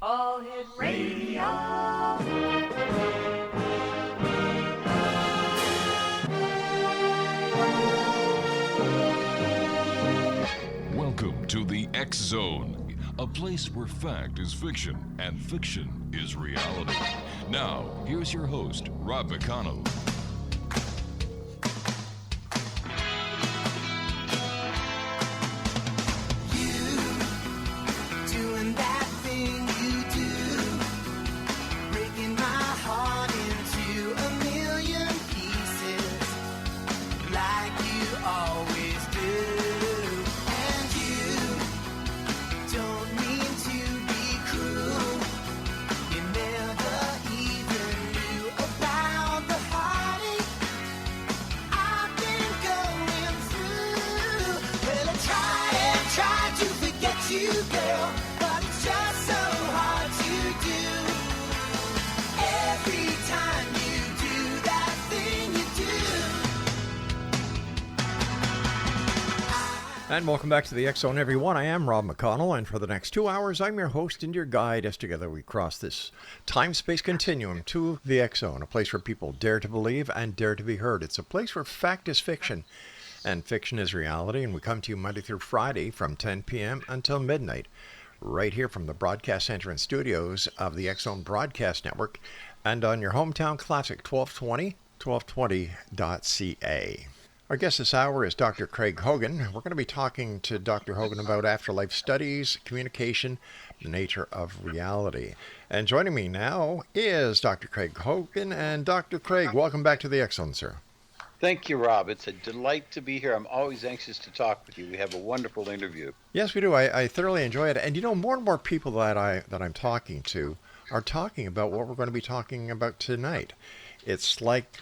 All Hit Radio. Welcome to the X Zone, a place where fact is fiction and fiction is reality. Now, here's your host, Rob McConnell. And welcome back to the X Zone, everyone. I am Rob McConnell, and for the next 2 hours, I'm your host and your guide as together we cross this time-space continuum to the X Zone, a place where people dare to believe and dare to be heard. It's a place where fact is fiction and fiction is reality, and we come to you Monday through Friday from 10 p.m. until midnight, right here from the broadcast center and studios of the X Zone Broadcast Network and on your hometown classic, 1220.ca. Our guest this hour is Dr. Craig Hogan. We're going to be talking to Dr. Hogan about afterlife studies, communication, the nature of reality. And joining me now is Dr. Craig Hogan. And Dr. Craig, welcome back to the X Zone, sir. Thank you, Rob. It's a delight to be here. I'm always anxious to talk with you. We have a wonderful interview. Yes, we do. I thoroughly enjoy it. And you know, more and more people that I'm talking to are talking about what we're going to be talking about tonight. It's like,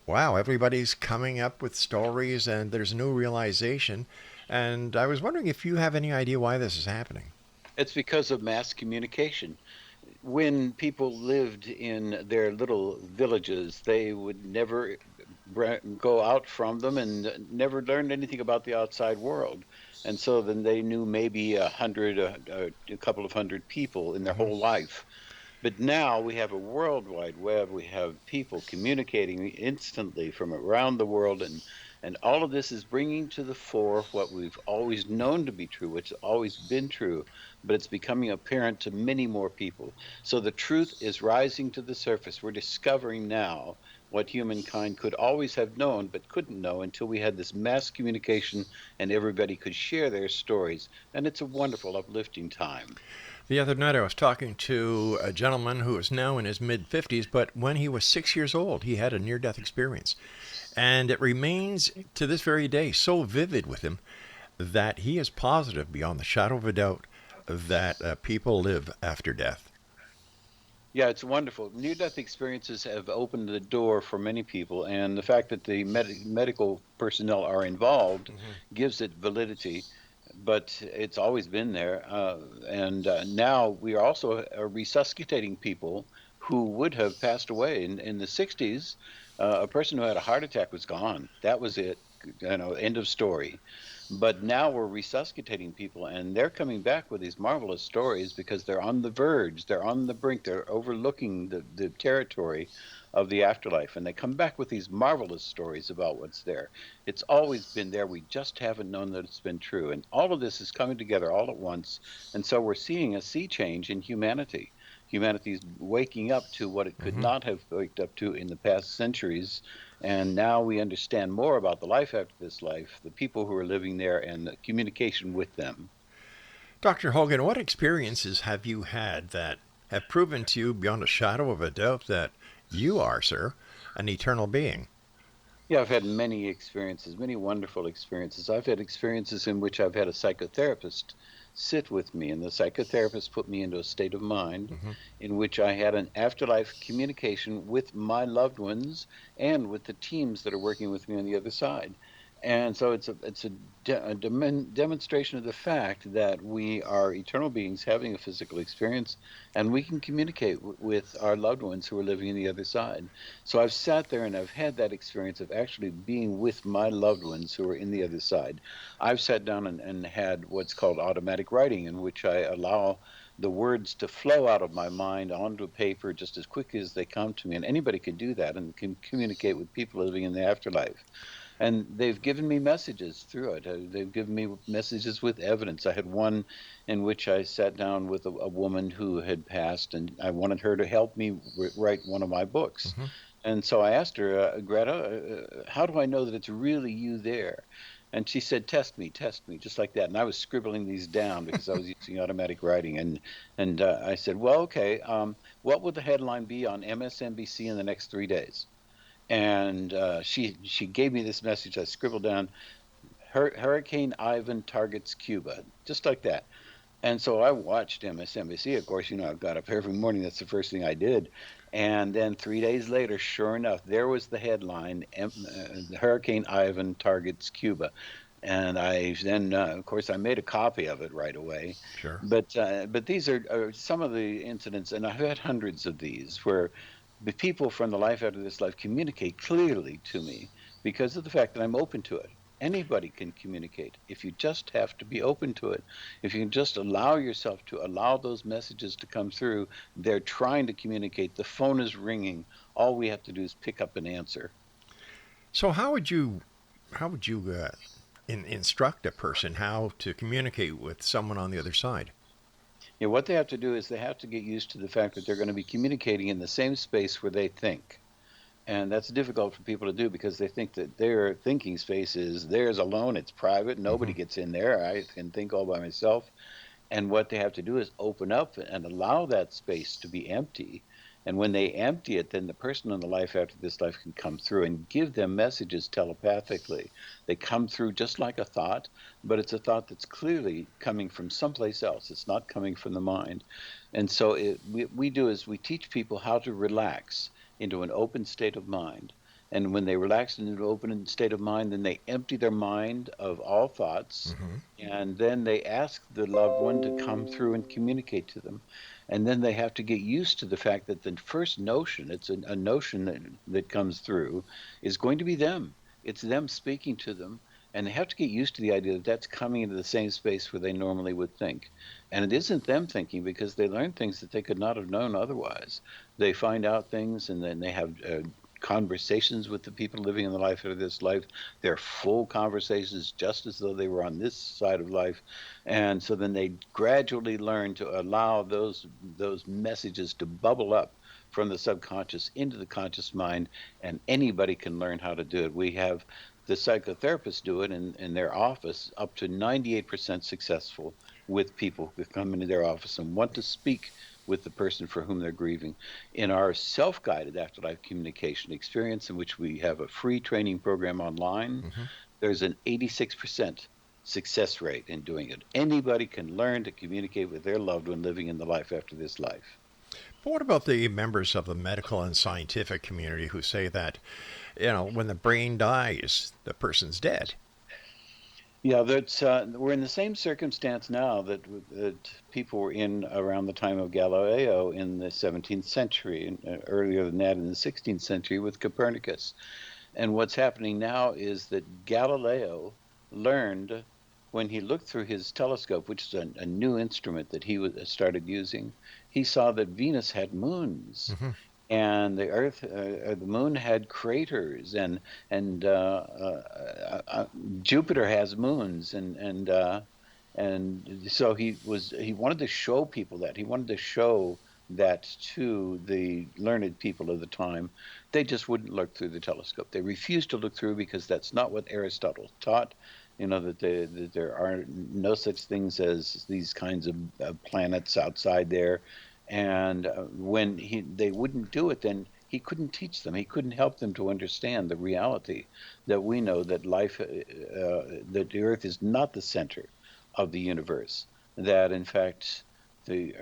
wow, everybody's coming up with stories and there's new realization. And I was wondering if you have any idea why this is happening. It's because of mass communication. When people lived in their little villages, they would never go out from them and never learned anything about the outside world. And so then they knew maybe a couple of hundred people in their whole life. But now we have a World Wide Web. We have people communicating instantly from around the world, and all of this is bringing to the fore what we've always known to be true, which has always been true, but it's becoming apparent to many more people. So the truth is rising to the surface. We're discovering now what humankind could always have known but couldn't know until we had this mass communication and everybody could share their stories. And it's a wonderful, uplifting time. The other night I was talking to a gentleman who is now in his mid-50s, but when he was 6 years old, he had a near-death experience. And it remains to this very day so vivid with him that he is positive beyond the shadow of a doubt that people live after death. Yeah, it's wonderful. Near-death experiences have opened the door for many people, and the fact that the medical personnel are involved gives it validity. But it's always been there, and now we are also resuscitating people who would have passed away. In the 60s, a person who had a heart attack was gone. That was it, end of story. But now we're resuscitating people, and they're coming back with these marvelous stories because they're on the verge, they're on the brink, they're overlooking the territory of the afterlife, and they come back with these marvelous stories about what's there. It's always been there. We just haven't known that it's been true. And all of this is coming together all at once. And so we're seeing a sea change in humanity. Humanity is waking up to what it could not have waked up to in the past centuries. And now we understand more about the life after this life, the people who are living there, and the communication with them. Dr. Hogan, what experiences have you had that have proven to you beyond a shadow of a doubt that you are, sir, an eternal being? Yeah, I've had many experiences, many wonderful experiences. I've had experiences in which I've had a psychotherapist sit with me, and the psychotherapist put me into a state of mind in which I had an afterlife communication with my loved ones and with the teams that are working with me on the other side. And so it's a demonstration of the fact that we are eternal beings having a physical experience, and we can communicate with our loved ones who are living in the other side. So I've sat there and I've had that experience of actually being with my loved ones who are in the other side. I've sat down and had what's called automatic writing, in which I allow the words to flow out of my mind onto paper just as quick as they come to me. And anybody can do that and can communicate with people living in the afterlife. And they've given me messages through it. They've given me messages with evidence. I had one in which I sat down with a woman who had passed, and I wanted her to help me write one of my books. Hmm. And so I asked her, Greta, how do I know that it's really you there? And she said, test me, just like that. And I was scribbling these down because I was using automatic writing. And I said, well, okay, what would the headline be on MSNBC in the next 3 days? And she gave me this message. I scribbled down, Hurricane Ivan targets Cuba, just like that. And so I watched MSNBC. Of course, I got up every morning. That's the first thing I did. And then 3 days later, sure enough, there was the headline, Hurricane Ivan targets Cuba. And I then, of course, I made a copy of it right away. Sure. But these are some of the incidents, and I've had hundreds of these, where the people from the life after this life communicate clearly to me because of the fact that I'm open to it. Anybody can communicate if you just have to be open to it. If you can just allow yourself to allow those messages to come through, they're trying to communicate. The phone is ringing. All we have to do is pick up and answer. So how would you instruct a person how to communicate with someone on the other side? What they have to do is they have to get used to the fact that they're going to be communicating in the same space where they think. And that's difficult for people to do because they think that their thinking space is theirs alone. It's private. Nobody Hmm. gets in there. I can think all by myself. And what they have to do is open up and allow that space to be empty. And when they empty it, then the person in the life after this life can come through and give them messages telepathically. They come through just like a thought, but it's a thought that's clearly coming from someplace else. It's not coming from the mind. And so we do is we teach people how to relax into an open state of mind. And when they relax into an open state of mind, then they empty their mind of all thoughts, Hmm. and then they ask the loved one to come through and communicate to them. And then they have to get used to the fact that the first notion, it's a notion that comes through, is going to be them. It's them speaking to them. And they have to get used to the idea that that's coming into the same space where they normally would think. And it isn't them thinking because they learn things that they could not have known otherwise. They find out things and then they have conversations with the people living in the life of this life. They're full conversations, just as though they were on this side of life. And so then they gradually learn to allow those messages to bubble up from the subconscious into the conscious mind, and anybody can learn how to do it. We have the psychotherapists do it in their office, up to 98% successful with people who come into their office and want to speak with the person for whom they're grieving. In our self-guided afterlife communication experience, in which we have a free training program online, Hmm. there's an 86% success rate in doing it. Anybody can learn to communicate with their loved one living in the life after this life. But what about the members of the medical and scientific community who say that, when the brain dies, the person's dead? Yeah, that's we're in the same circumstance now that people were in around the time of Galileo in the 17th century, and earlier than that in the 16th century with Copernicus. And what's happening now is that Galileo learned when he looked through his telescope, which is a new instrument that he started using, he saw that Venus had moons. Hmm. And the Earth, the Moon had craters, and Jupiter has moons, and so he wanted to show people that he wanted to show that to the learned people of the time. They just wouldn't look through the telescope. They refused to look through because that's not what Aristotle taught. That there are no such things as these kinds of planets outside there. And when they wouldn't do it, then he couldn't teach them. He couldn't help them to understand the reality that we know that that the Earth is not the center of the universe. That in fact, the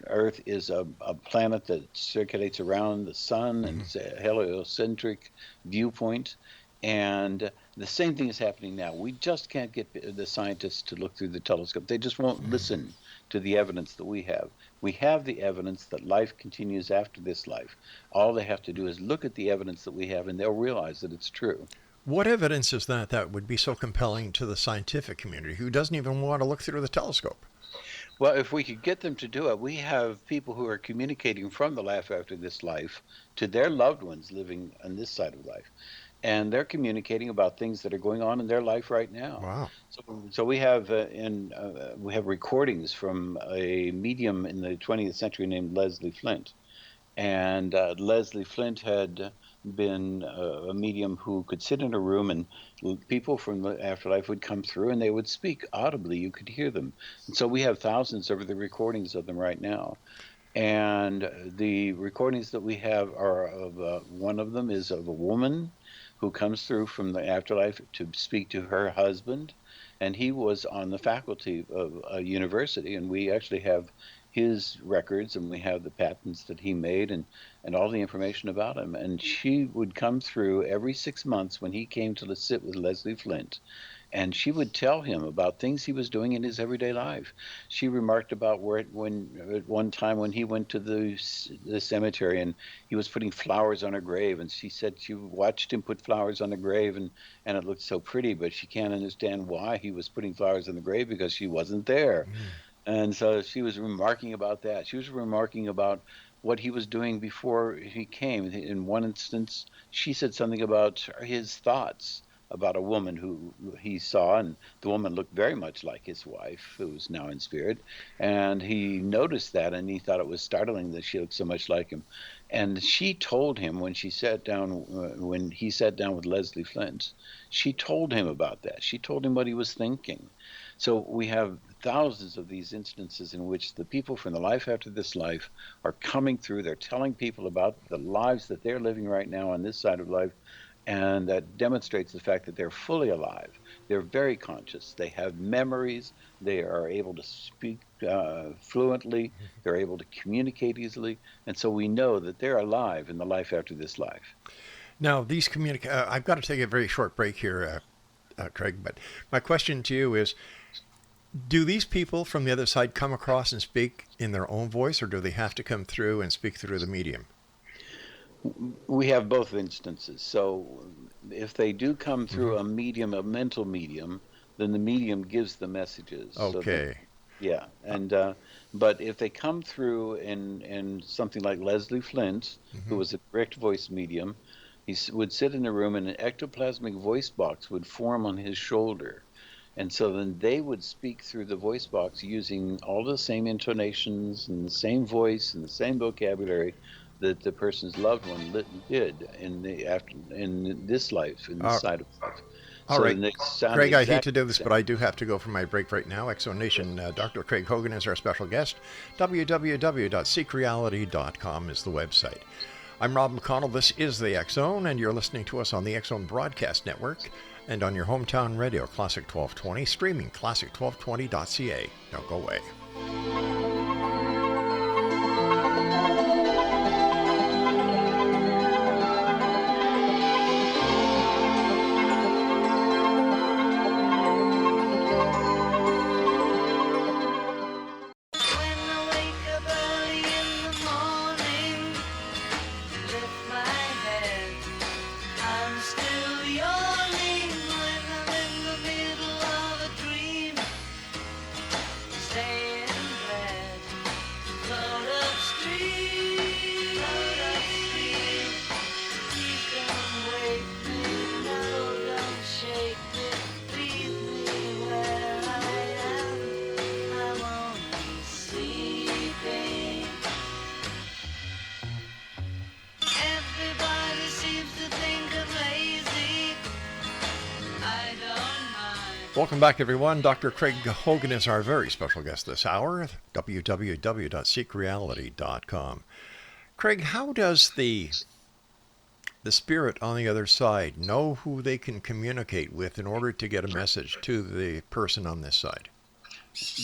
Earth is a planet that circulates around the sun, and Hmm. it's a heliocentric viewpoint. And The same thing is happening now. We just can't get the scientists to look through the telescope. They just won't listen to the evidence that we have. We have the evidence that life continues after this life. All they have to do is look at the evidence that we have, and they'll realize that it's true. What evidence is that would be so compelling to the scientific community who doesn't even want to look through the telescope? Well, if we could get them to do it, we have people who are communicating from the life after this life to their loved ones living on this side of life. And they're communicating about things that are going on in their life right now. Wow. So we have recordings from a medium in the 20th century named Leslie Flint, and Leslie Flint had been a medium who could sit in a room, and people from the afterlife would come through and they would speak audibly. You could hear them. And so we have thousands of the recordings of them right now. And the recordings that we have are of one of them is of a woman who comes through from the afterlife to speak to her husband. And he was on the faculty of a university, and we actually have his records, and we have the patents that he made, and all the information about him. And she would come through every 6 months when he came to sit with Leslie Flint, and she would tell him about things he was doing in his everyday life. She remarked about at one time when he went to the cemetery and he was putting flowers on a grave, and she said she watched him put flowers on a grave, and it looked so pretty, but she can't understand why he was putting flowers on the grave because she wasn't there. And so she was remarking about that. She was remarking about what he was doing before he came. In one instance, she said something about his thoughts about a woman who he saw, and the woman looked very much like his wife, who was now in spirit. And he noticed that, and he thought it was startling that she looked so much like him. And she told him when he sat down with Leslie Flint, she told him about that. She told him what he was thinking. So we have thousands of these instances in which the people from the life after this life are coming through. They're telling people about the lives that they're living right now on this side of life, and that demonstrates the fact that they're fully alive. They're very conscious. They have memories. They are able to speak fluently. They're able to communicate easily. And so we know that they're alive in the life after this life. Now, these I've got to take a very short break here, Craig, but my question to you is, do these people from the other side come across and speak in their own voice, or do they have to come through and speak through the medium? We have both instances. So if they do come through a medium, a mental medium, then the medium gives the messages. Okay. Yeah. And but if they come through in something like Leslie Flint, who was a direct voice medium, he would sit in a room and an ectoplasmic voice box would form on his shoulder. And so then they would speak through the voice box using all the same intonations and the same voice and the same vocabulary that the person's loved one did in this life, in this side of life. All right, Craig, I hate to do this, same. but I do have to go for my break right now. Exo Nation, Dr. Craig Hogan is our special guest. www.seekreality.com is the website. I'm Rob McConnell. This is the X Zone, and you're listening to us on the X Zone Broadcast Network and on your hometown radio, Classic 1220, streaming classic1220.ca. Don't go away. Welcome back, everyone. Dr. Craig Hogan is our very special guest this hour. www.seekreality.com. Craig, how does the spirit on the other side know who they can communicate with in order to get a message to the person on this side?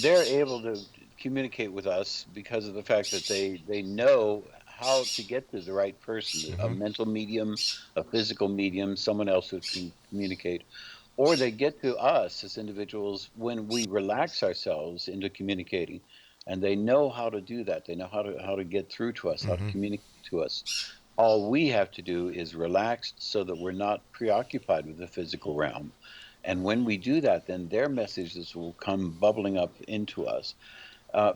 They're able to communicate with us because of the fact that they know how to get to the right person, a mental medium, a physical medium, someone else who can communicate, or they get to us as individuals when we relax ourselves into communicating, and they know how to do that. They know how to get through to us, how to Mm-hmm. communicate to us. All we have to do is relax so that we're not preoccupied with the physical realm. And when we do that, then their messages will come bubbling up into us.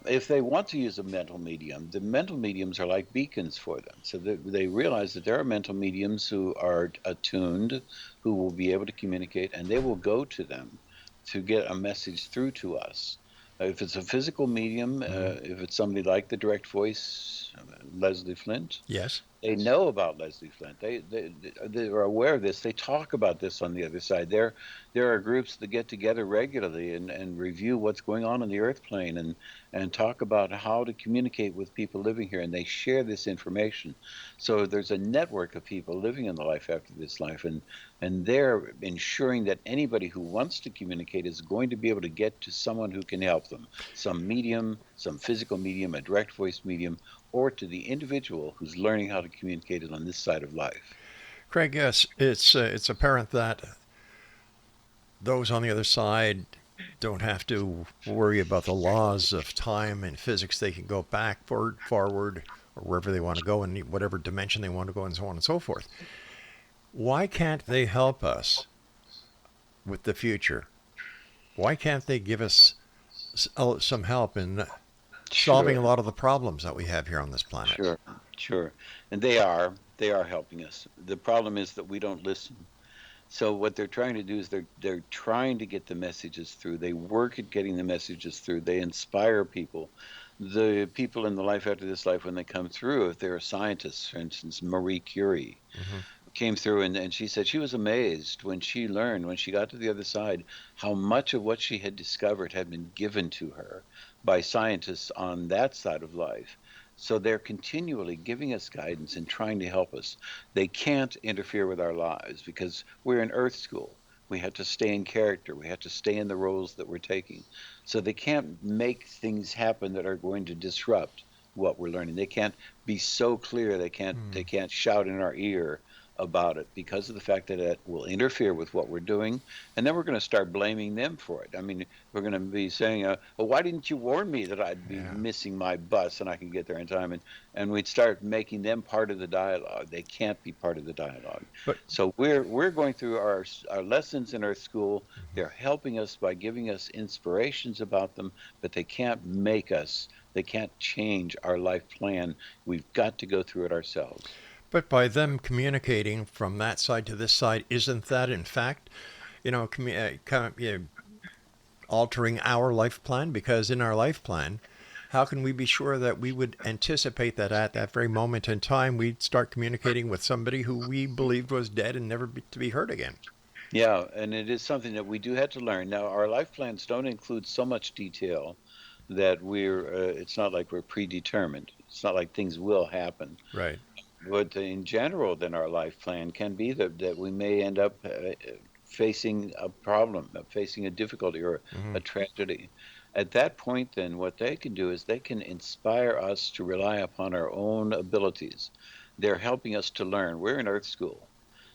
If they want to use a mental medium, the mental mediums are like beacons for them. So they realize that there are mental mediums who are attuned, who will be able to communicate, and they will go to them to get a message through to us. If it's a physical medium, if it's somebody like the direct voice, Leslie Flint, Yes. they know about Leslie Flint. They are aware of this. They talk about this on the other side. There are groups that get together regularly and review what's going on the earth plane and talk about how to communicate with people living here, and they share this information. So there's a network of people living in the life after this life, and they're ensuring that anybody who wants to communicate is going to be able to get to someone who can help them, some medium, some physical medium, a direct voice medium, or to the individual who's learning how to communicate it on this side of life. Craig, yes, it's apparent that those on the other side don't have to worry about the laws of time and physics. They can go back, forward, or wherever they want to go, in whatever dimension they want to go, and so on and so forth. Why can't they help us with the future? Why can't they give us some help in solving a Sure, lot of the problems that we have here on this planet? sure, sure. And they are helping us. The problem is that we don't listen. So what they're trying to do is they're trying to get the messages through. They work at getting the messages through. They inspire people. The people in the life after this life, when they come through, if they're scientists, for instance, Marie Curie Hmm. came through, and she said she was amazed when she learned, when she got to the other side, how much of what she had discovered had been given to her by scientists on that side of life. So they're continually giving us guidance and trying to help us. They can't interfere with our lives because we're in Earth School. We have to stay in character. We have to stay in the roles that we're taking. So they can't make things happen that are going to disrupt what we're learning. They can't be so clear. They can't shout in our ear about it because of the fact that it will interfere with what we're doing, and then we're going to start blaming them for it. I mean, we're going to be saying, well, why didn't you warn me that I'd be Yeah. missing my bus and I can get there in time? And we'd start making them part of the dialogue. They can't be part of the dialogue. But So we're going through our lessons in Earth School. They're helping us by giving us inspirations about them, but they can't make us. They can't change our life plan. We've got to go through it ourselves. But by them communicating from that side to this side, isn't that in fact, kind of, altering our life plan? Because in our life plan, how can we be sure that we would anticipate that at that very moment in time we'd start communicating with somebody who we believed was dead and never to be heard again? Yeah, and it is something that we do have to learn. Now, our life plans don't include so much detail that it's not like we're predetermined. It's not like things will happen. Right. But in general, then our life plan can be that we may end up facing a problem, facing a difficulty or Hmm. a tragedy. At that point, then, what they can do is they can inspire us to rely upon our own abilities. They're helping us to learn. We're in Earth School,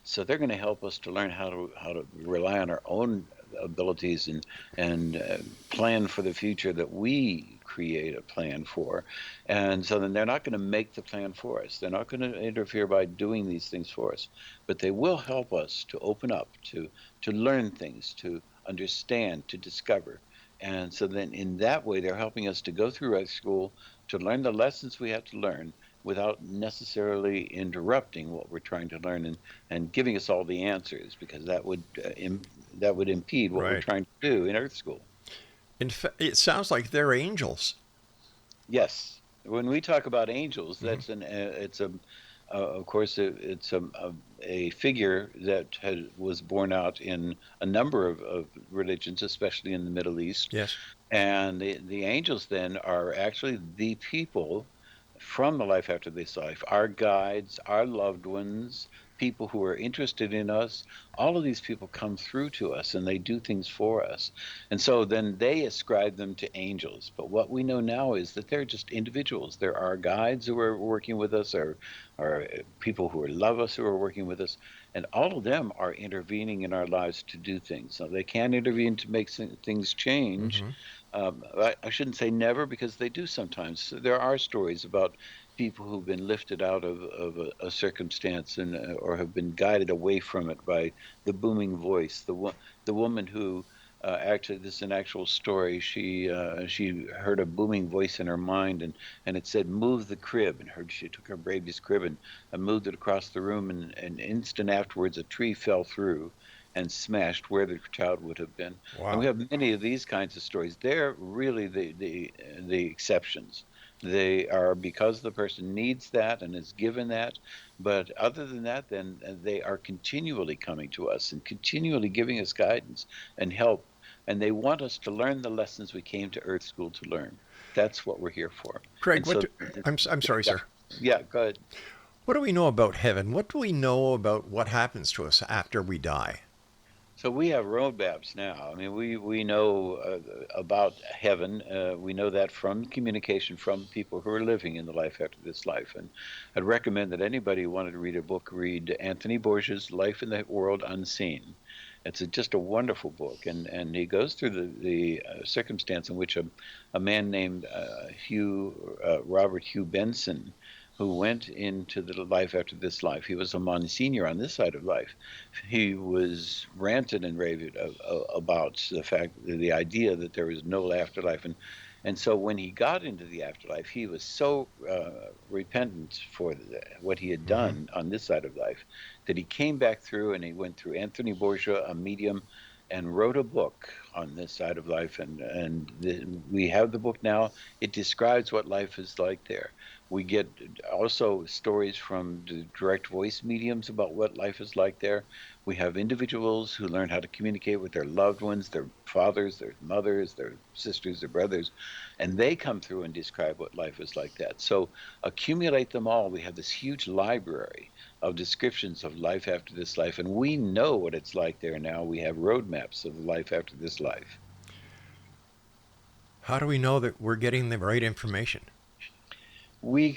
so they're going to help us to learn how to rely on our own abilities and plan for the future that we create a plan for. And so then they're not going to make the plan for us. They're not going to interfere by doing these things for us, but they will help us to open up, to learn things, to understand, to discover. And so then in that way, they're helping us to go through Earth School, to learn the lessons we have to learn without necessarily interrupting what we're trying to learn and giving us all the answers, because that would impede what we're Right. trying to do in Earth School. In fact, it sounds like they're angels. Yes, when we talk about angels, Hmm. it's a of course it's a figure that was born out in a number of religions, especially in the Middle East. Yes. And the angels then are actually the people from the life after this life, our guides, our loved ones, people who are interested in us. All of these people come through to us and they do things for us. And so then they ascribe them to angels. But what we know now is that they're just individuals. There are guides who are working with us, or people who love us who are working with us. And all of them are intervening in our lives to do things. Now, they can intervene to make things change. Mm-hmm. I shouldn't say never, because they do sometimes. There are stories about people who've been lifted out of a circumstance and or have been guided away from it by the booming voice. The woman who actually, this is an actual story. She heard a booming voice in her mind, and it said, "Move the crib." And she took her baby's crib and moved it across the room, and an instant afterwards, a tree fell through and smashed where the child would have been. And we Wow. have many of these kinds of stories. They're really the exceptions. They are because the person needs that and is given that. But other than that, then they are continually coming to us and continually giving us guidance and help. And they want us to learn the lessons we came to Earth School to learn. That's what we're here for. Craig, And so, I'm sorry, yeah, sir. yeah, go ahead. What do we know about heaven? What do we know about what happens to us after we die? So we have roadmaps now. I mean, we know about heaven. We know that from communication from people who are living in the life after this life. And I'd recommend that anybody who wanted to read a book read Anthony Borgia's Life in the World Unseen. It's just a wonderful book, and he goes through the circumstance in which a man named Robert Hugh Benson, who went into the life after this life. He was a Monsignor on this side of life. He was ranted and raved about the fact, the idea that there was no afterlife. And so when he got into the afterlife, he was so repentant for what he had Mm-hmm. done on this side of life that he came back through, and he went through Anthony Borgia, a medium, and wrote a book on this side of life. We have the book now. It describes what life is like there. We get also stories from the direct voice mediums about what life is like there. We have individuals who learn how to communicate with their loved ones, their fathers, their mothers, their sisters, their brothers, and they come through and describe what life is like that. So accumulate them all. We have this huge library of descriptions of life after this life, and we know what it's like there now. We have roadmaps of life after this life. How do we know that we're getting the right information? We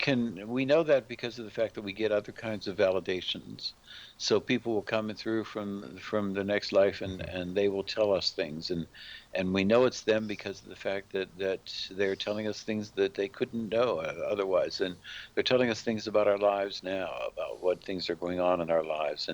know that because of the fact that we get other kinds of validations. So people will come in through from the next life, and they will tell us things, and we know it's them because of the fact that they're telling us things that they couldn't know otherwise. And they're telling us things about our lives now, about what things are going on in our lives,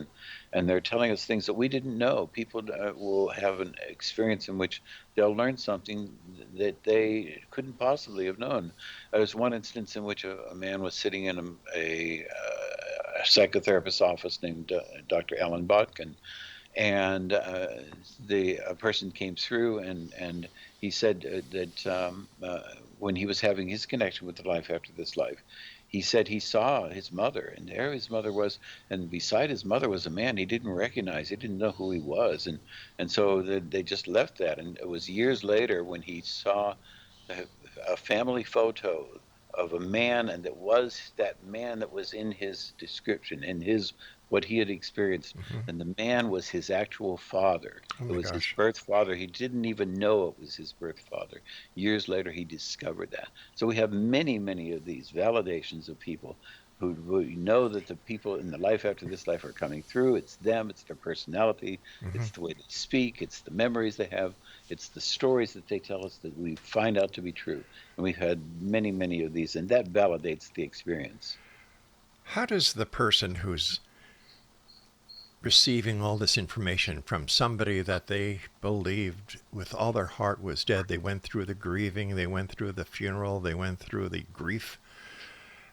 and they're telling us things that we didn't know. People will have an experience in which they'll learn something that they couldn't possibly have known. There's one instance in which a man was sitting in a psychotherapist's office named Dr. Alan Botkin, and a person came through, and he said that when he was having his connection with the life after this life, he said he saw his mother, and there his mother was, and beside his mother was a man he didn't recognize. He didn't know who he was, and so they just left that. And it was years later when he saw a family photo of a man, and that was that man that was in his description, in his what he had experienced, Mm-hmm. and the man was his actual father. Oh It my was his gosh. birth father. He didn't even know it was his birth father. Years later, he discovered that. So we have many of these validations of people who know that the people in the life after this life are coming through. It's them, it's their personality, Mm-hmm. it's the way they speak, it's the memories they have, it's the stories that they tell us that we find out to be true. And we've had many of these, and that validates the experience. How does the person who's receiving all this information from somebody that they believed with all their heart was dead, they went through the grieving, they went through the funeral, they went through the grief,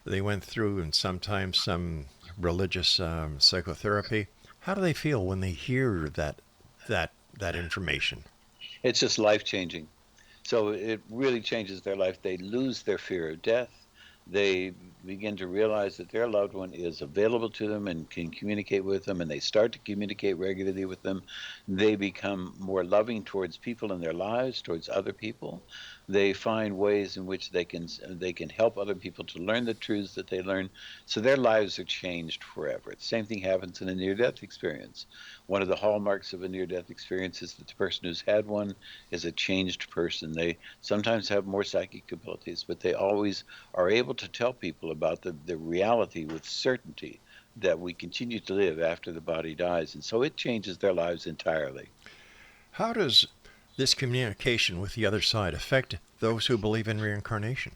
they went through, and sometimes some religious psychotherapy, how do they feel when they hear that information? It's just life changing. So it really changes their life. They lose their fear of death. They begin to realize that their loved one is available to them and can communicate with them, and they start to communicate regularly with them, they become more loving towards people in their lives, towards other people. They find ways in which they can help other people to learn the truths that they learn. So their lives are changed forever. The same thing happens in a near-death experience. One of the hallmarks of a near-death experience is that the person who's had one is a changed person. They sometimes have more psychic abilities, but they always are able to tell people about the reality with certainty that we continue to live after the body dies. And so it changes their lives entirely. How does this communication with the other side affect those who believe in reincarnation?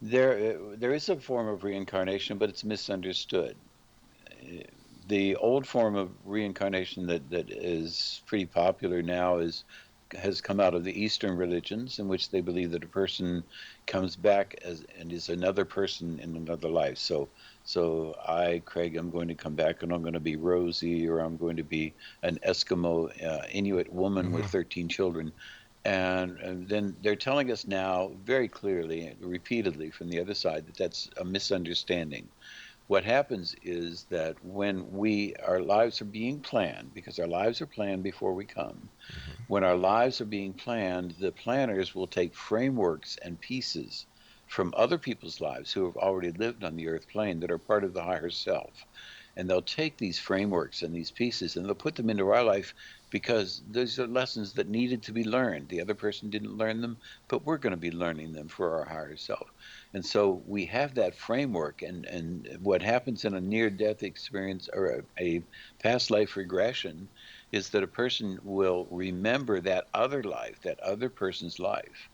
There is a form of reincarnation, but it's misunderstood. The old form of reincarnation that is pretty popular now has come out of the Eastern religions, in which they believe that a person comes back and is another person in another life. So I, Craig, I'm going to come back and I'm going to be Rosie, or I'm going to be an Eskimo Inuit woman with 13 children. And then they're telling us now very clearly, repeatedly from the other side, that that's a misunderstanding. What happens is that when our lives are being planned, because our lives are planned before we come, when our lives are being planned, the planners will take frameworks and pieces from other people's lives who have already lived on the earth plane that are part of the higher self. And they'll take these frameworks and these pieces and they'll put them into our life, because those are lessons that needed to be learned. The other person didn't learn them, but we're going to be learning them for our higher self. And so we have that framework, and what happens in a near-death experience or a past life regression is that a person will remember that other life, that other person's life.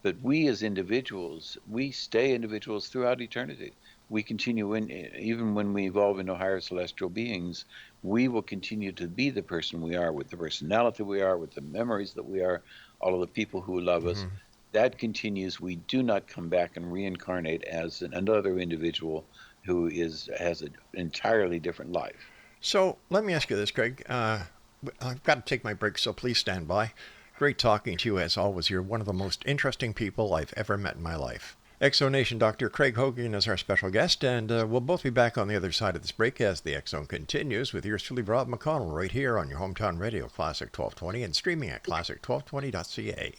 But we as individuals, we stay individuals throughout eternity. We continue even when we evolve into higher celestial beings, we will continue to be the person we are, with the personality we are, with the memories that we are, all of the people who love us. That continues. We do not come back and reincarnate as another individual who has an entirely different life. So let me ask you this, Craig. I've got to take my break, so please stand by. Great talking to you as always. You're one of the most interesting people I've ever met in my life. Exonation Dr. Craig Hogan is our special guest, and we'll both be back on the other side of this break as the X Zone continues with yours truly, Rob McConnell, right here on your hometown radio, Classic 1220, and streaming at classic1220.ca.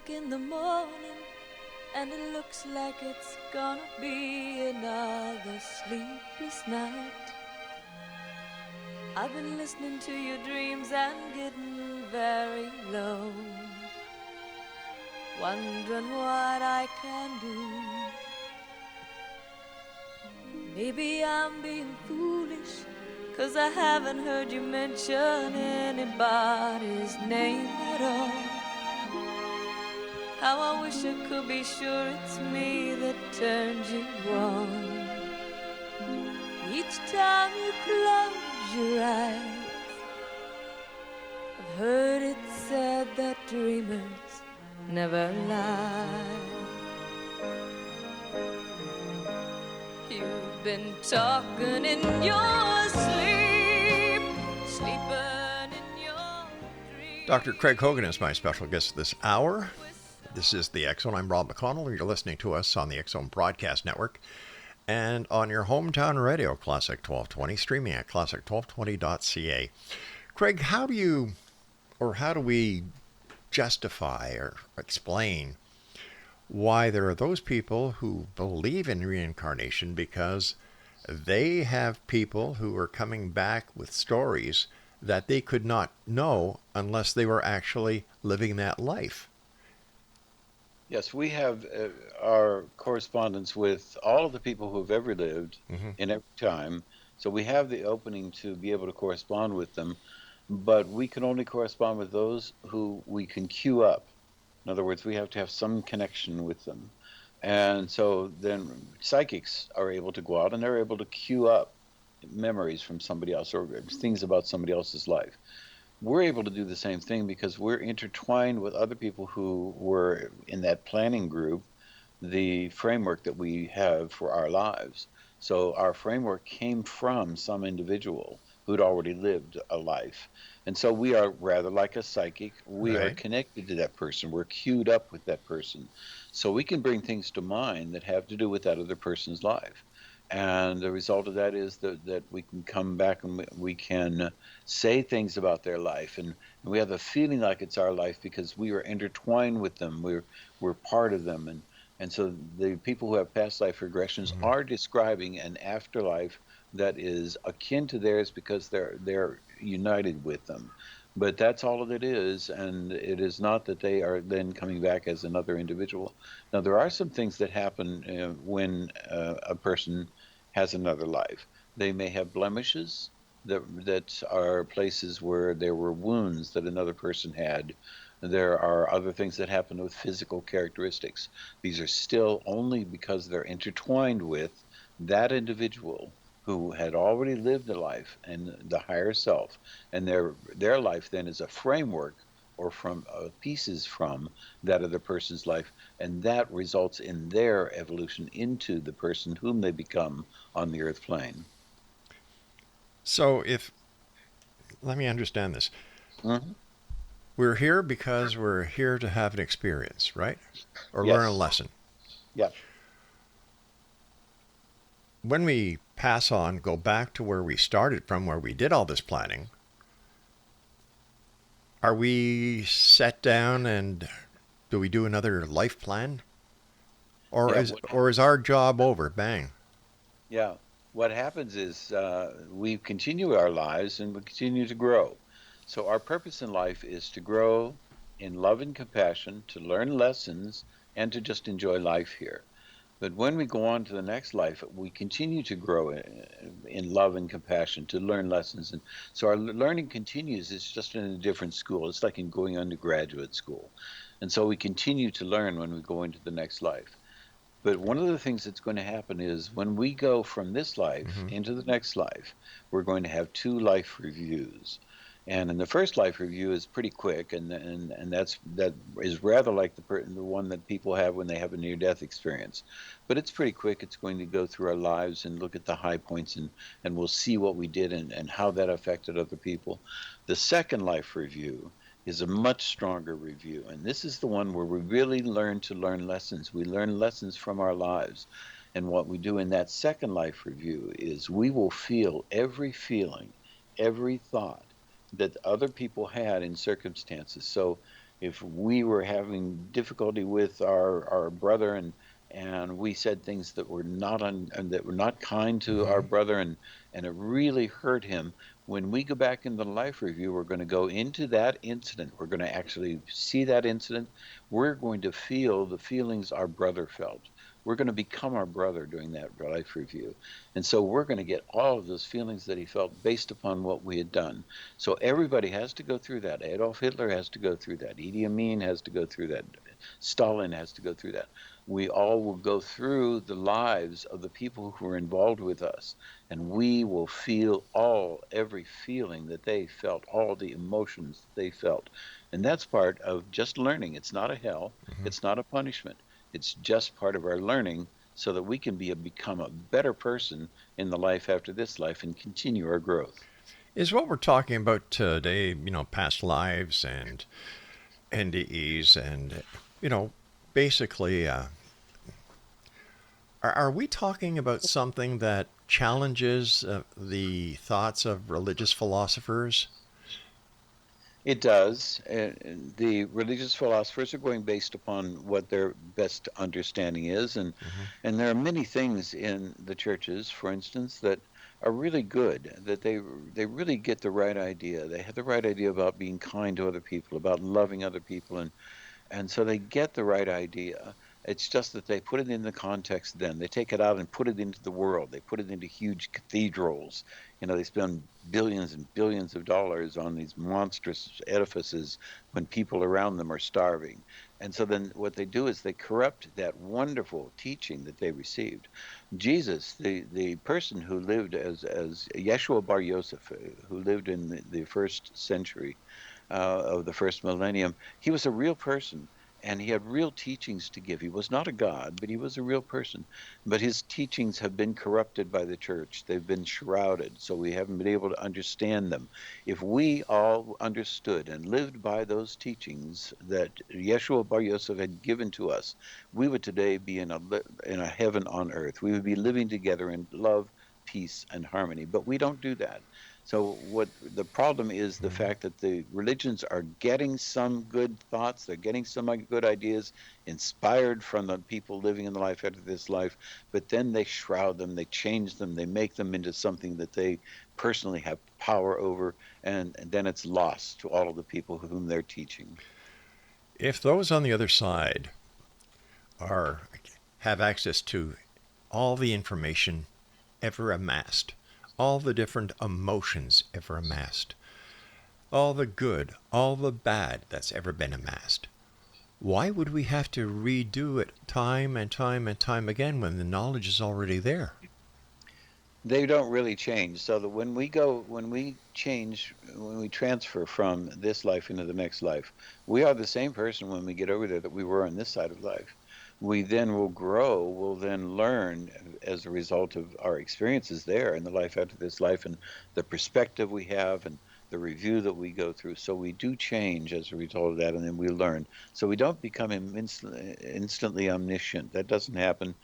In the morning, and it looks like it's gonna be another sleepless night. I've been listening to your dreams and getting very low, wondering what I can do. Maybe I'm being foolish, 'cause I haven't heard you mention anybody's name at all. How I wish I could be sure it's me that turns you on. Each time you close your eyes, I've heard it said that dreamers never lie. You've been talking in your sleep, sleeping in your dreams. Dr. Craig Hogan is my special guest this hour. This is the X Zone. I'm Rob McConnell, and you're listening to us on the X Zone Broadcast Network and on your hometown radio, Classic 1220, streaming at classic1220.ca. Craig, how do we justify or explain why there are those people who believe in reincarnation, because they have people who are coming back with stories that they could not know unless they were actually living that life? Yes, we have our correspondence with all of the people who have ever lived in every time. So we have the opening to be able to correspond with them, but we can only correspond with those who we can queue up. In other words, we have to have some connection with them. And so then psychics are able to go out and they're able to queue up memories from somebody else or things about somebody else's life. we're able to do the same thing because we're intertwined with other people who were in that planning group, the framework that we have for our lives. So our framework came from some individual who'd already lived a life. And so we are rather like a psychic. We are Right. connected to that person. We're queued up with that person. So we can bring things to mind that have to do with that other person's life. And the result of that is that we can come back and we can say things about their life. And we have a feeling like it's our life because we are intertwined with them. We're part of them. And so the people who have past life regressions Mhm. are describing an afterlife that is akin to theirs because they're united with them. But that's all that it is, and it is not that they are then coming back as another individual. Now, there are some things that happen when a person has another life. They may have blemishes that are places where there were wounds that another person had. There are other things that happen with physical characteristics. These are still only because they're intertwined with that individual who had already lived a life and the higher self, and their life then is a framework or from pieces from that other person's life, and that results in their evolution into the person whom they become on the earth plane. So let me understand this. Hmm. We're here because we're here to have an experience, right? Or learn a Yes. lesson. Yeah. When we pass on, go back to where we started from, where we did all this planning, are we set down and do we do another life plan? Or Yeah. is our job over? Bang. Yeah. What happens is we continue our lives and we continue to grow. So our purpose in life is to grow in love and compassion, to learn lessons, and to just enjoy life here. But when we go on to the next life, we continue to grow in love and compassion, to learn lessons. And so our learning continues. It's just in a different school. It's like in going undergraduate school. And so we continue to learn when we go into the next life. But one of the things that's going to happen is when we go from this life Hmm. into the next life, we're going to have two life reviews. And in the first life review is pretty quick, and that is rather like the one that people have when they have a near-death experience. But it's pretty quick. It's going to go through our lives and look at the high points, and we'll see what we did and how that affected other people. The second life review is a much stronger review. And this is the one where we really learn to learn lessons. We learn lessons from our lives. And what we do in that second life review is we will feel every feeling, every thought that other people had in circumstances. So if we were having difficulty with our brother and we said things that were not and that were not kind to our Hmm. brother and it really hurt him, when we go back into the life review, we're going to go into that incident. We're going to actually see that incident. We're going to feel the feelings our brother felt. We're going to become our brother during that life review. And so we're going to get all of those feelings that he felt based upon what we had done. So everybody has to go through that. Adolf Hitler has to go through that. Idi Amin has to go through that. Stalin has to go through that. We all will go through the lives of the people who were involved with us, and we will feel every feeling that they felt, all the emotions that they felt. And that's part of just learning. It's not a hell, Hmm. it's not a punishment. It's just part of our learning so that we can become a better person in the life after this life and continue our growth. Is what we're talking about today, past lives and NDEs and, you know, basically, are we talking about something that challenges the thoughts of religious philosophers? It does. The religious philosophers are going based upon what their best understanding is, Hmm. and there are many things in the churches, for instance, that are really good. That they really get the right idea. They have the right idea about being kind to other people, about loving other people, and so they get the right idea. It's just that they put it in the context then. They take it out and put it into the world. They put it into huge cathedrals. They spend billions and billions of dollars on these monstrous edifices when people around them are starving. And so then what they do is they corrupt that wonderful teaching that they received. Jesus, the person who lived as Yeshua Bar Yosef, who lived in the first century of the first millennium, he was a real person. And he had real teachings to give. He was not a god, but he was a real person. But his teachings have been corrupted by the church. They've been shrouded, so we haven't been able to understand them. If we all understood and lived by those teachings that Yeshua Bar Yosef had given to us, we would today be in a heaven on earth. We would be living together in love, peace, and harmony. But we don't do that. So what the problem is the fact that the religions are getting some good thoughts, they're getting some good ideas inspired from the people living in the life after this life, but then they shroud them, they change them, they make them into something that they personally have power over, and then it's lost to all of the people whom they're teaching. If those on the other side have access to all the information ever amassed, all the different emotions ever amassed, all the good, all the bad that's ever been amassed, why would we have to redo it time and time and time again when the knowledge is already there? They don't really change. So that when we transfer from this life into the next life, we are the same person when we get over there that we were on this side of life. We then will grow, we'll then learn as a result of our experiences there in the life after this life and the perspective we have and the review that we go through. So we do change as a result of that, and then we learn. So we don't become instantly omniscient. That doesn't happen,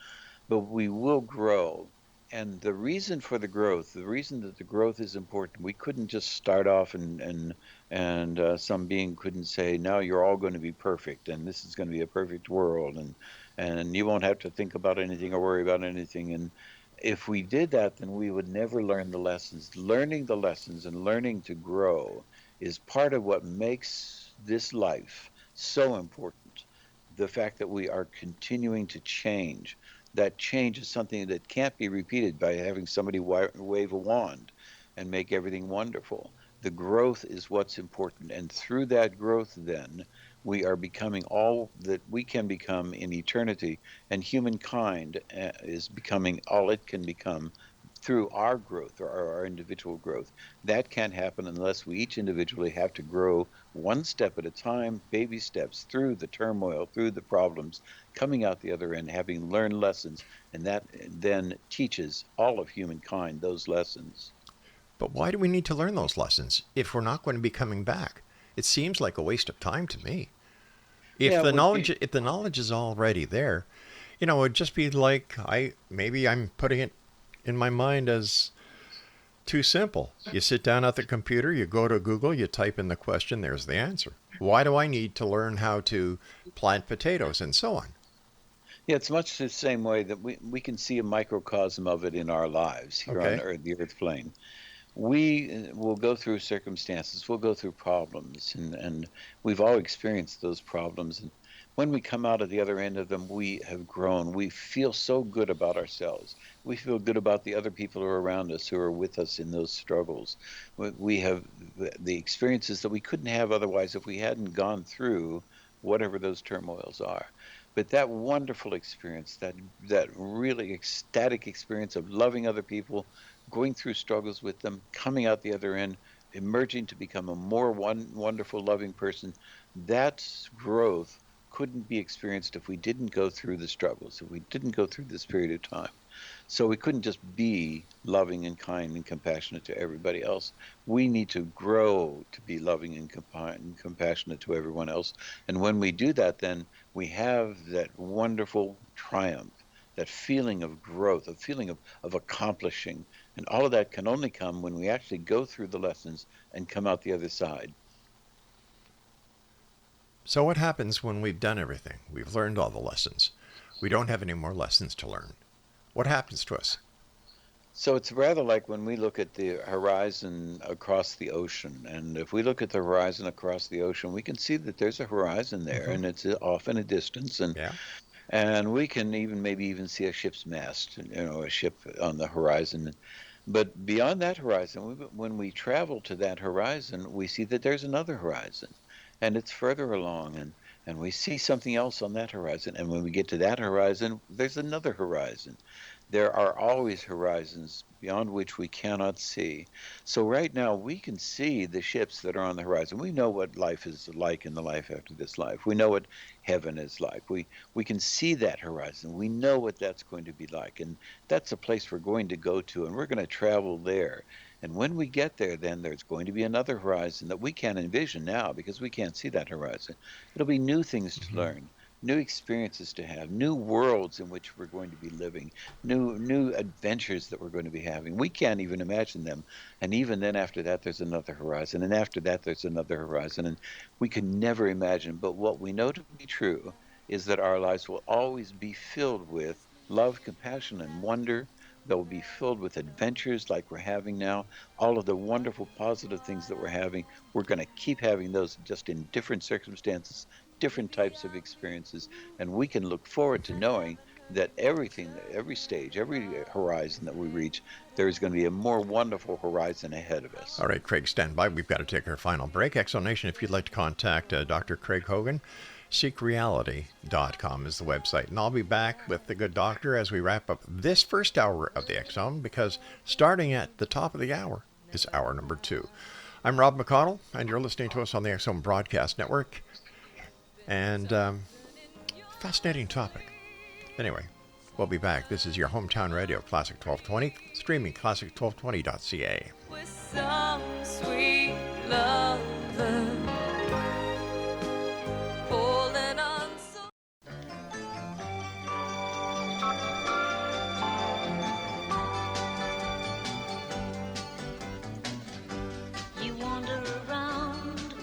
but we will grow. And the reason for the growth, the reason that the growth is important, we couldn't just start off and some being couldn't say, now you're all going to be perfect and this is going to be a perfect world and you won't have to think about anything or worry about anything. And if we did that, then we would never learn the lessons. Learning the lessons and learning to grow is part of what makes this life so important. The fact that we are continuing to change. That change is something that can't be repeated by having somebody wave a wand and make everything wonderful. The growth is what's important. And through that growth, then, we are becoming all that we can become in eternity. And humankind is becoming all it can become through our growth or our individual growth. That can't happen unless we each individually have to grow one step at a time, baby steps through the turmoil, through the problems, coming out the other end, having learned lessons, and that then teaches all of humankind those lessons. But why do we need to learn those lessons if we're not going to be coming back? It seems like a waste of time to me. If Yeah, the it would be. knowledge is already there, it'd just be like maybe I'm putting it in my mind as too simple. You sit down at the computer, you go to Google, you type in the question, there's the answer. Why do I need to learn how to plant potatoes and so on? Yeah, it's much the same way that we can see a microcosm of it in our lives here on Okay. Earth, the Earth plane. We will go through circumstances, we'll go through problems, and we've all experienced those problems. And when we come out of the other end of them, we have grown. We feel so good about ourselves. We feel good about the other people who are around us, who are with us in those struggles. We have the experiences that we couldn't have otherwise if we hadn't gone through whatever those turmoils are. But that wonderful experience, that really ecstatic experience of loving other people, going through struggles with them, coming out the other end, emerging to become a more wonderful, loving person, that growth couldn't be experienced if we didn't go through the struggles, if we didn't go through this period of time. So we couldn't just be loving and kind and compassionate to everybody else. We need to grow to be loving and compassionate to everyone else. And when we do that, then we have that wonderful triumph, that feeling of growth, a feeling of accomplishing. And all of that can only come when we actually go through the lessons and come out the other side. So what happens when we've done everything? We've learned all the lessons. We don't have any more lessons to learn. What happens to us? So it's rather like when we look at the horizon across the ocean. And if we look at the horizon across the ocean, we can see that there's a horizon there, Hmm. and it's off in a distance. And Yeah. And we can maybe even see a ship's mast, a ship on the horizon. But beyond that horizon, when we travel to that horizon, we see that there's another horizon, and it's further along, and we see something else on that horizon. And when we get to that horizon, there's another horizon. There are always horizons beyond which we cannot see. So right now we can see the ships that are on the horizon. We know what life is like in the life after this life. We know what heaven is like. We can see that horizon. We know what that's going to be like. And that's a place we're going to go to, and we're going to travel there. And when we get there, then there's going to be another horizon that we can't envision now because we can't see that horizon. It'll be new things to learn, new experiences to have, new worlds in which we're going to be living, new adventures that we're going to be having. We can't even imagine them. And even then after that there's another horizon, and after that there's another horizon, and we can never imagine. But what we know to be true is that our lives will always be filled with love, compassion, and wonder. They'll be filled with adventures like we're having now. All of the wonderful positive things that we're having, we're going to keep having those, just in different circumstances, different types of experiences. And we can look forward to knowing that everything, every stage, every horizon that we reach, there's going to be a more wonderful horizon ahead of us. All right, Craig, stand by. We've got to take our final break. Exonation, if you'd like to contact Dr. Craig Hogan, seekreality.com is the website. And I'll be back with the good doctor as we wrap up this first hour of the X Zone, because starting at the top of the hour is hour number 2. I'm Rob McConnell, and you're listening to us on the X Zone Broadcast Network. And fascinating topic. Anyway, we'll be back. This is your hometown radio, Classic 1220, streaming classic1220.ca. With some sweet lover holding on so. You wander around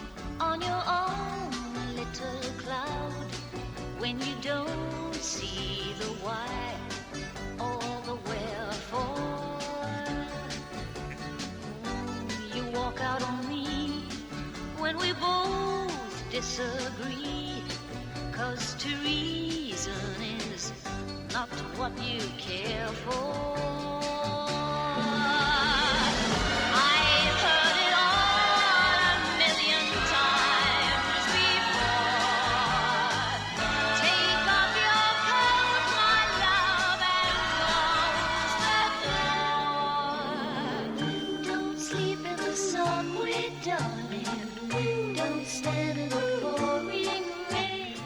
on your own little cloud when you don't see the why or the wherefore. You walk out on me when we both disagree, 'cause to reason is not what you care for. I've heard it all a million times before. Take off your coat, my love, and close the door. Don't sleep in the subway, darling. Don't stand in the pouring rain.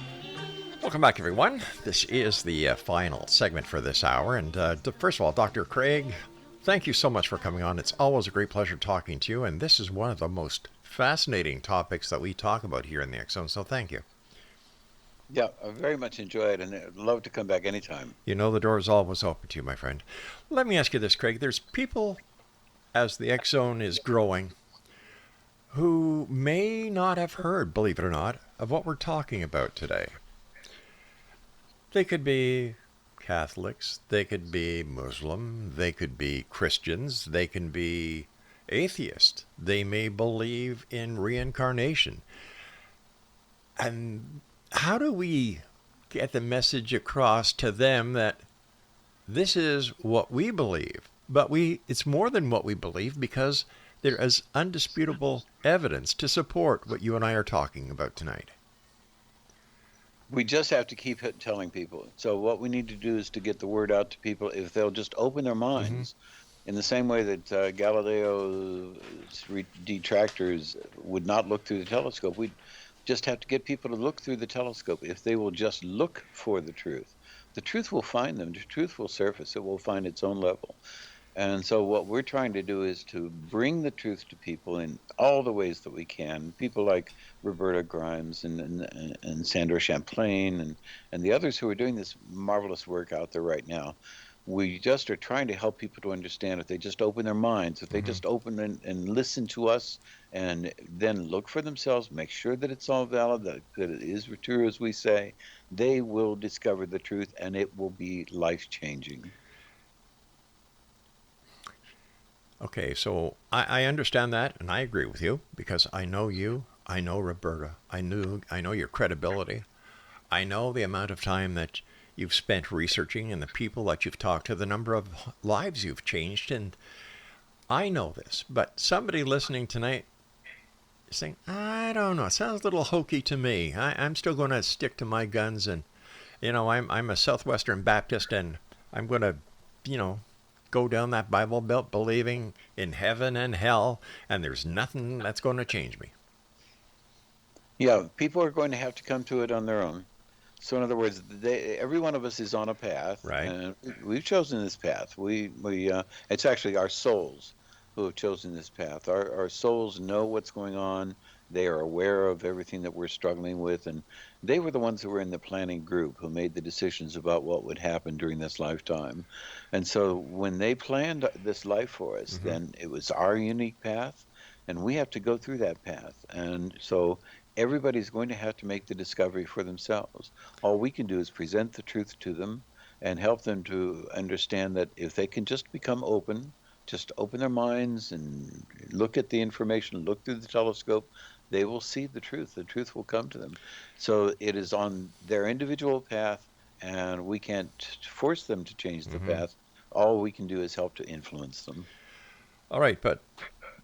Welcome back, everyone. This is the final segment for this hour. And first of all, Dr. Craig, thank you so much for coming on. It's always a great pleasure talking to you. And this is one of the most fascinating topics that we talk about here in the X Zone. So thank you. Yeah, I very much enjoy it, and I'd love to come back anytime. You know the door is always open to you, my friend. Let me ask you this, Craig. There's people, as the X Zone is growing, who may not have heard, believe it or not, of what we're talking about today. They could be Catholics, they could be Muslim, they could be Christians, they can be atheist. They may believe in reincarnation. And how do we get the message across to them that this is what we believe? But it's more than what we believe, because there is undisputable evidence to support what you and I are talking about tonight. We just have to keep telling people. So what we need to do is to get the word out to people. If they'll just open their minds, in the same way that Galileo's detractors would not look through the telescope, we just have to get people to look through the telescope. If they will just look for the truth will find them. The truth will surface. It will find its own level. And so what we're trying to do is to bring the truth to people in all the ways that we can. People like Roberta Grimes and Sandra Champlain and the others who are doing this marvelous work out there right now. We just are trying to help people to understand, if they just open their minds, if they just open and listen to us, and then look for themselves, make sure that it's all valid, that it is true as we say, they will discover the truth, and it will be life-changing. Okay, so I understand that, and I agree with you, because I know you, I know Roberta, I know your credibility, I know the amount of time that you've spent researching and the people that you've talked to, the number of lives you've changed. And I know this, but somebody listening tonight is saying, I don't know, it sounds a little hokey to me. I'm still going to stick to my guns, and, I'm a Southwestern Baptist, and I'm going to, go down that Bible Belt believing in heaven and hell, and there's nothing that's going to change me. Yeah, people are going to have to come to it on their own. So in other words, every one of us is on a path, Right. and we've chosen this path. It's actually our souls who have chosen this path. Our souls know what's going on. They are aware of everything that we're struggling with, and they were the ones who were in the planning group who made the decisions about what would happen during this lifetime. And so when they planned this life for us, then it was our unique path, and we have to go through that path. And so everybody's going to have to make the discovery for themselves. All we can do is present the truth to them and help them to understand that if they can just become open, just open their minds and look at the information, look through the telescope, they will see the truth. The truth will come to them. So it is on their individual path, and we can't force them to change the path. All we can do is help to influence them. All right, but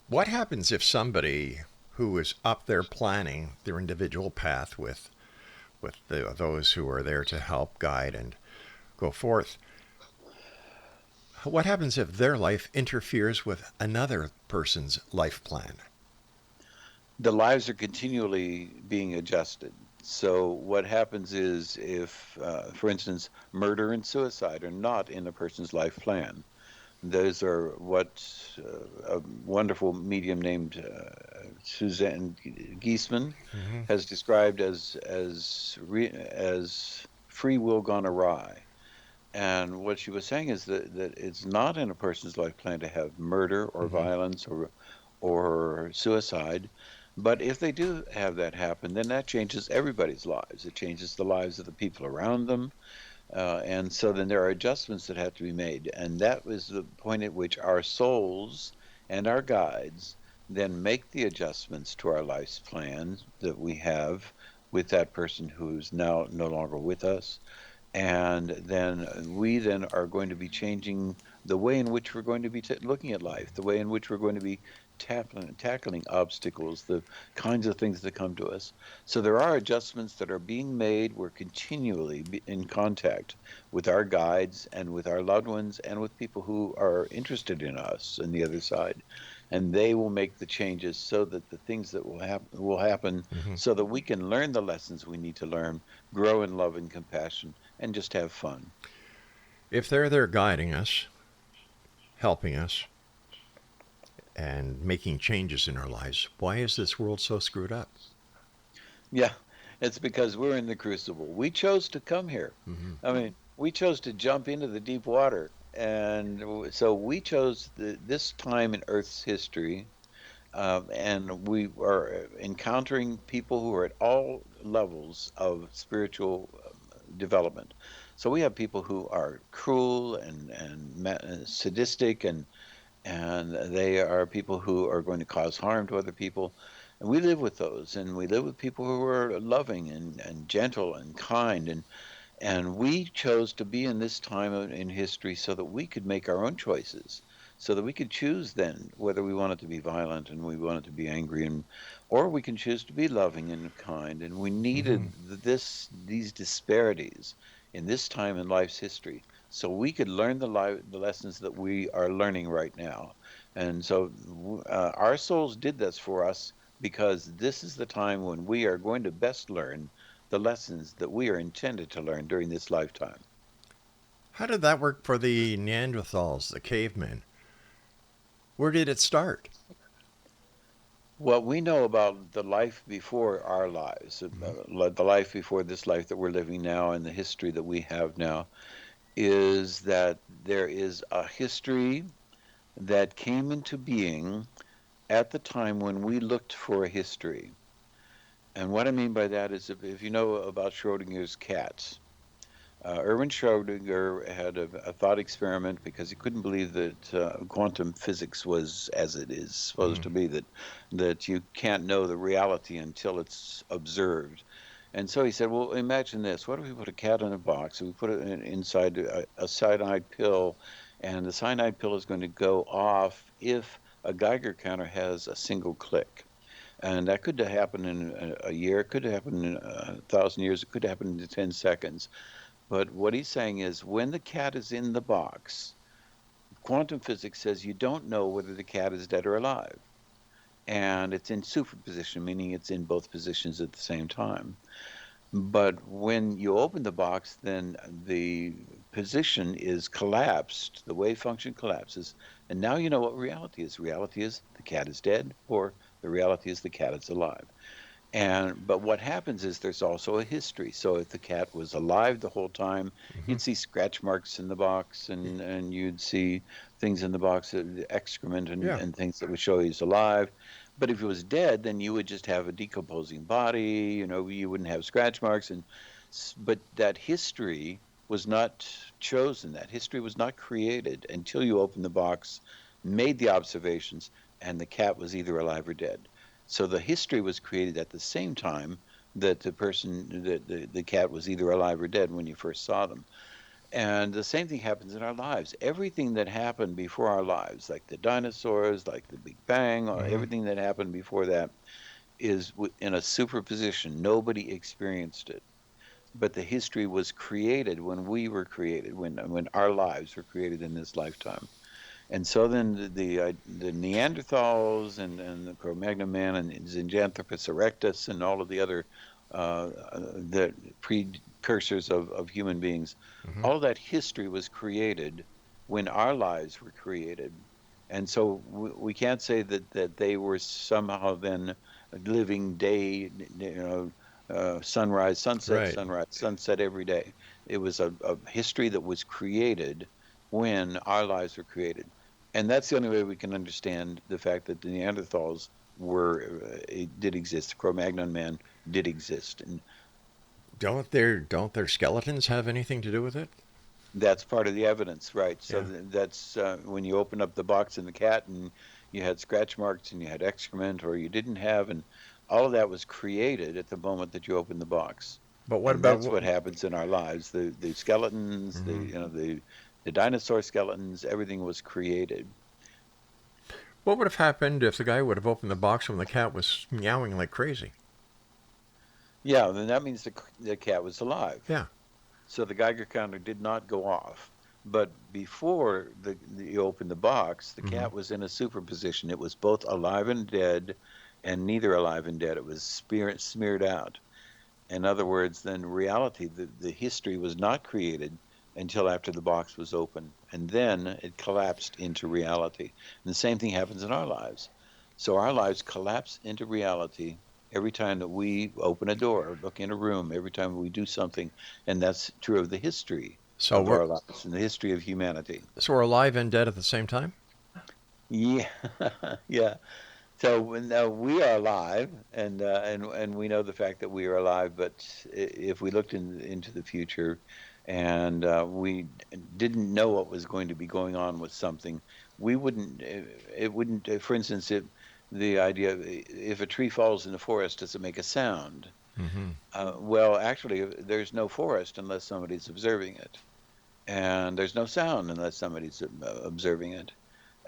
what happens if somebody who is up there planning their individual path with those who are there to help guide and go forth? What happens if their life interferes with another person's life plan? The lives are continually being adjusted. So what happens is if, for instance, murder and suicide are not in a person's life plan. Those are what a wonderful medium named Suzanne Giesman has described as free will gone awry. And what she was saying is that it's not in a person's life plan to have murder or violence or suicide. But if they do have that happen, then that changes everybody's lives. It changes the lives of the people around them. And so then there are adjustments that have to be made. And that was the point at which our souls and our guides then make the adjustments to our life's plan that we have with that person who's now no longer with us. And then we then are going to be changing the way in which we're going to be looking at life, the way in which we're going to be tackling obstacles, the kinds of things that come to us. So there are adjustments that are being made. We're continually in contact with our guides and with our loved ones and with people who are interested in us on the other side. And they will make the changes so that the things that will happen so that we can learn the lessons we need to learn, grow in love and compassion, and just have fun. If they're there guiding us, helping us, and making changes in our lives, why is this world so screwed up? Yeah, it's because we're in the crucible. We chose to come here. I mean, we chose to jump into the deep water. And so we chose this time in Earth's history, and we are encountering people who are at all levels of spiritual development. So we have people who are cruel and sadistic, and they are people who are going to cause harm to other people. And we live with those, and we live with people who are loving and gentle and kind, and we chose to be in this time in history so that we could make our own choices, so that we could choose then whether we wanted to be violent and we wanted to be angry, or we can choose to be loving and kind. And we needed these disparities in this time in life's history so we could learn the lessons that we are learning right now. And so our souls did this for us because this is the time when we are going to best learn the lessons that we are intended to learn during this lifetime. How did that work for the Neanderthals, the cavemen? Where did it start? What we know about the life before our lives, the life before this life that we're living now and the history that we have now, is that there is a history that came into being at the time when we looked for a history. And what I mean by that is if you know about Schrodinger's cats, Erwin Schrödinger had a thought experiment because he couldn't believe that quantum physics was as it is supposed to be, that you can't know the reality until it's observed. And so he said, well, imagine this. What if we put a cat in a box and we put it inside a cyanide pill, and the cyanide pill is going to go off if a Geiger counter has a single click. And that could happen in a year, it could happen in 1,000 years, it could happen in 10 seconds. But what he's saying is when the cat is in the box, quantum physics says you don't know whether the cat is dead or alive. And it's in superposition, meaning it's in both positions at the same time. But when you open the box, then the position is collapsed, the wave function collapses, and now you know what reality is. Reality is the cat is dead, or the reality is the cat is alive. But what happens is there's also a history. So if the cat was alive the whole time, you'd see scratch marks in the box, and you'd see things in the box, excrement and things that would show he's alive. But if he was dead, then you would just have a decomposing body. You wouldn't have scratch marks. But that history was not chosen. That history was not created until you opened the box, made the observations, and the cat was either alive or dead. So the history was created at the same time that the cat was either alive or dead when you first saw them. And the same thing happens in our lives. Everything that happened before our lives, like the dinosaurs, like the Big Bang, or everything that happened before that is in a superposition. Nobody experienced it. But the history was created when we were created, when our lives were created in this lifetime. And so then the Neanderthals and the Cro-Magnon man and Zinjanthropus erectus and all of the other the precursors of human beings, all of that history was created when our lives were created. And so we can't say that they were somehow then living day, sunrise, sunset, Right. sunrise, sunset every day. It was a history that was created when our lives were created. And that's the only way we can understand the fact that the Neanderthals did exist. The Cro-Magnon man did exist. And Don't their skeletons have anything to do with it? that's part of the evidence, right? So Yeah. that's when you open up the box in the cat and you had scratch marks and you had excrement, or you didn't have, and all of that was created at the moment that you opened the box. But what And about that's what happens in our lives. The skeletons, the dinosaur skeletons, everything was created. what would have happened if the guy would have opened the box when the cat was meowing like crazy? Yeah, then that means the cat was alive. Yeah. So the Geiger counter did not go off. But before you opened the box, the cat was in a superposition. It was both alive and dead, and neither alive and dead. It was smeared out. In other words, then reality, the history was not created until after the box was open. And then it collapsed into reality. And the same thing happens in our lives. So our lives collapse into reality every time that we open a door or look in a room, every time we do something. And that's true of the history of our lives and the history of humanity. So we're alive and dead at the same time? Yeah, yeah. So now we are alive, and we know the fact that we are alive. But if we looked into the future, and we didn't know what was going to be going on with something, we wouldn't. It wouldn't. For instance, the idea if a tree falls in the forest, does it make a sound? Well, actually, there's no forest unless somebody's observing it, and there's no sound unless somebody's observing it.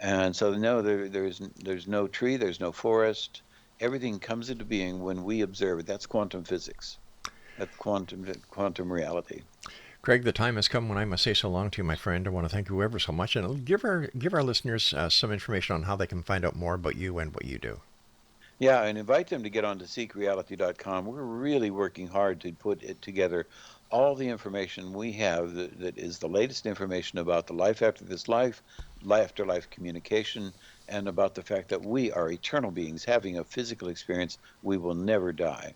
And so no, there's no tree, there's no forest. Everything comes into being when we observe it. That's quantum physics. That's quantum reality. Craig, the time has come when I must say so long to you, my friend. I want to thank you ever so much, and give our listeners some information on how they can find out more about you and what you do. Yeah, and invite them to get on to seekreality.com. We're really working hard to put it together, all the information we have that is the latest information about the life after this life, afterlife communication, and about the fact that we are eternal beings having a physical experience. We will never die.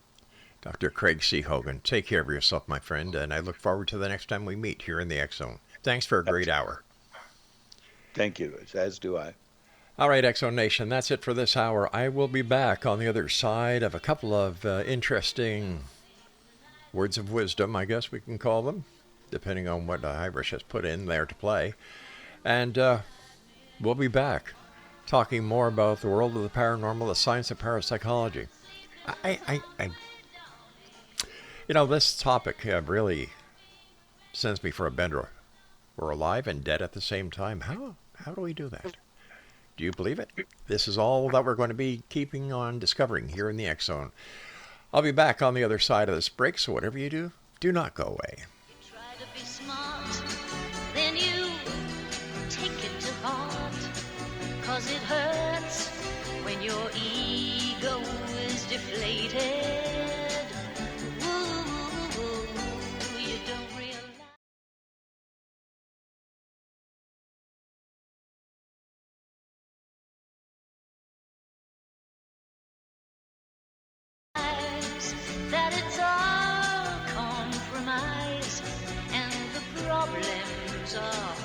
Dr. Craig C. Hogan, take care of yourself, my friend, and I look forward to the next time we meet here in the X Zone. Thanks for a great hour. Thank you, as do I. All right, X Zone Nation, that's it for this hour. I will be back on the other side of a couple of interesting words of wisdom, I guess we can call them, depending on what Irish has put in there to play. And we'll be back talking more about the world of the paranormal, the science of parapsychology. You know, this topic really sends me for a bender. We're alive and dead at the same time. How do we do that? Do you believe it? This is all that we're going to be keeping on discovering here in the X Zone. I'll be back on the other side of this break, so whatever you do, do not go away. You try to be smart, then you take it to heart, 'cause it hurts when your ego is deflated. Ooh, you don't realize. That it's all compromise and the problems are